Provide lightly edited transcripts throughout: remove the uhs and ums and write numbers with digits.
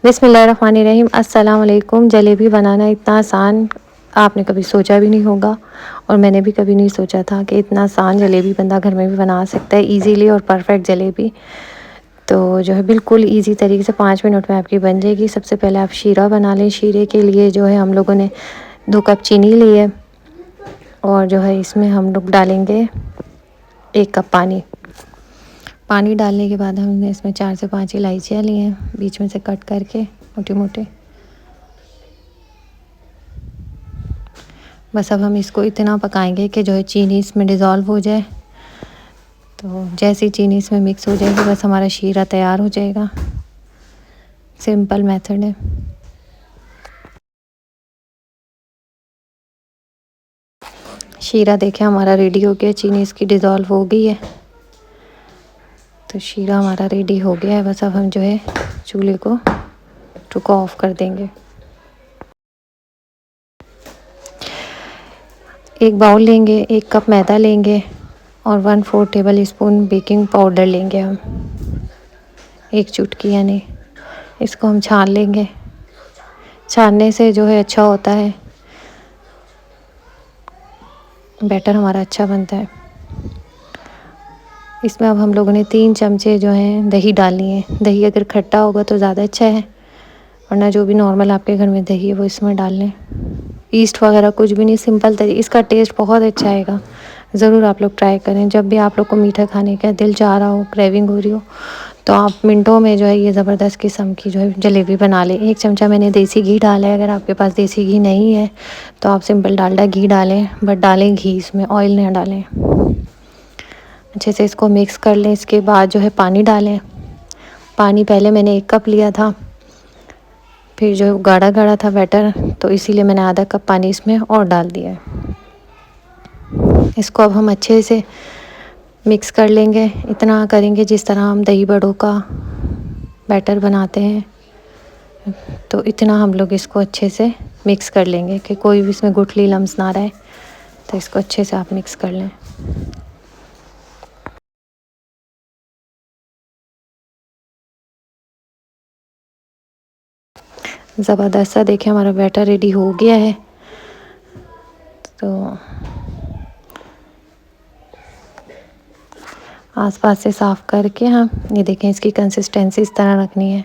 बिस्मिल्लाहिर्रहमानिर्रहीम। अस्सलाम वालेकुम। जलेबी बनाना इतना आसान आपने कभी सोचा भी नहीं होगा और मैंने भी कभी नहीं सोचा था कि इतना आसान जलेबी बंदा घर में भी बना सकता है इजीली और परफेक्ट जलेबी। तो जो है बिल्कुल इजी तरीके से 5 मिनट में आपकी बन जाएगी। सबसे पहले आप शीरा बना लें। शीरे के लिए जो है हम लोगों ने 2 कप चीनी ली है और जो है इसमें हम लोग डालेंगे 1 कप पानी। पानी डालने के बाद हमने इसमें 4 से 5 इलायचियाँ ली हैं बीच में से कट करके मोटे मोटे। बस अब हम इसको इतना पकाएंगे कि जो है चीनी इसमें डिज़ोल्व हो जाए। तो जैसे ही चीनी इसमें मिक्स हो जाएगी बस हमारा शीरा तैयार हो जाएगा। सिंपल मेथड है। शीरा देखें हमारा रेडी हो गया, चीनी इसकी डिज़ोल्व हो गई है। तो शीरा हमारा रेडी हो गया है। बस अब हम जो है चूल्हे को ऑफ कर देंगे। एक बाउल लेंगे, 1 कप मैदा लेंगे और 1/4 टेबल स्पून बेकिंग पाउडर लेंगे हम, 1 चुटकी यानी। इसको हम छान लेंगे। छानने से जो है अच्छा होता है, बैटर हमारा अच्छा बनता है। इसमें अब हम लोगों ने 3 चमचे जो हैं दही डालनी है। दही अगर खट्टा होगा तो ज़्यादा अच्छा है, वरना जो भी नॉर्मल आपके घर में दही है वो इसमें डाल लें। ईस्ट वगैरह कुछ भी नहीं, सिंपल तरीके। इसका टेस्ट बहुत अच्छा आएगा। ज़रूर आप लोग ट्राई करें। जब भी आप लोग को मीठा खाने का दिल चाह रहा हो, क्रेविंग हो रही हो, तो आप मिनटों में जो है ये ज़बरदस्त किस्म की जो है जलेबी बना लें। 1 चमचा मैंने देसी घी डाला है। अगर आपके पास देसी घी नहीं है तो आप सिंपल डालडा घी डालें, बट डालें घी, इसमें ऑयल नहीं डालें। अच्छे से इसको मिक्स कर लें। इसके बाद जो है पानी डालें। पानी पहले मैंने 1 कप लिया था, फिर जो गाढ़ा गाढ़ा था बैटर, तो इसीलिए मैंने आधा कप पानी इसमें और डाल दिया है। इसको अब हम अच्छे से मिक्स कर लेंगे। इतना करेंगे जिस तरह हम दही बड़ों का बैटर बनाते हैं, तो इतना हम लोग इसको अच्छे से मिक्स कर लेंगे कि कोई भी इसमें गुठली लम्स ना रहे। तो इसको अच्छे से आप मिक्स कर लें। ज़बरदस्त सा देखिए हमारा बैटर रेडी हो गया है। तो आसपास से साफ़ करके हम ये देखें, इसकी कंसिस्टेंसी इस तरह रखनी है,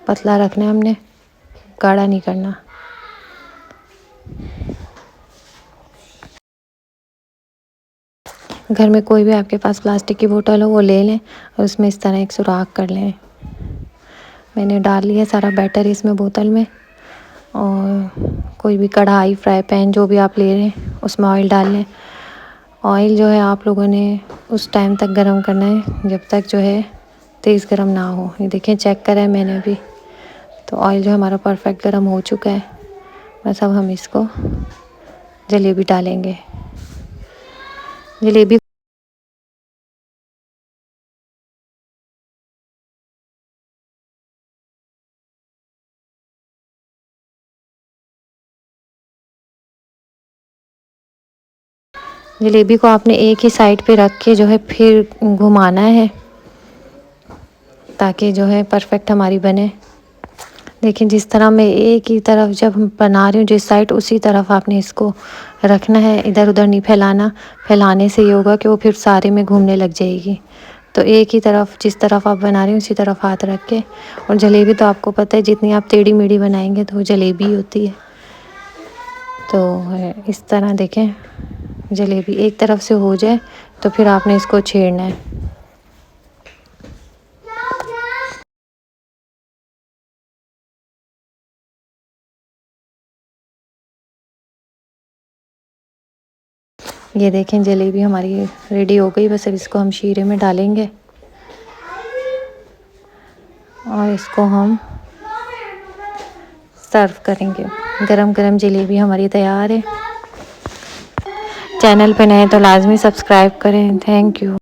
पतला रखना है हमने, गाढ़ा नहीं करना। घर में कोई भी आपके पास प्लास्टिक की बोतल हो वो ले लें और उसमें इस तरह एक सुराख कर लें। मैंने डाल लिया सारा बैटर इसमें बोतल में। और कोई भी कढ़ाई, फ्राई पैन जो भी आप ले रहे हैं उसमें ऑयल डाल लें। ऑयल जो है आप लोगों ने उस टाइम तक गरम करना है जब तक जो है तेज़ गरम ना हो। ये देखें, चेक करा है मैंने भी। तो ऑयल जो हमारा परफेक्ट गरम हो चुका है। बस अब हम इसको जलेबी डालेंगे। जलेबी जलेबी को आपने एक ही साइड पे रख के जो है फिर घुमाना है, ताकि जो है परफेक्ट हमारी बने। लेकिन जिस तरह मैं एक ही तरफ जब बना रही हूँ, जिस साइड उसी तरफ आपने इसको रखना है, इधर उधर नहीं फैलाना। फैलाने से ये होगा कि वो फिर सारे में घूमने लग जाएगी। तो एक ही तरफ, जिस तरफ आप बना रहे हैं उसी तरफ हाथ रख के। और जलेबी तो आपको पता है जितनी आप टेढ़ी मेढ़ी बनाएंगे तो वो जलेबी होती है। तो इस तरह देखें, जलेबी एक तरफ से हो जाए तो फिर आपने इसको छेड़ना है। ये देखें जलेबी हमारी रेडी हो गई। बस अब इसको हम शीरे में डालेंगे और इसको हम सर्व करेंगे। गरम गरम जलेबी हमारी तैयार है। चैनल पे नए तो लाजमी सब्सक्राइब करें। Thank you.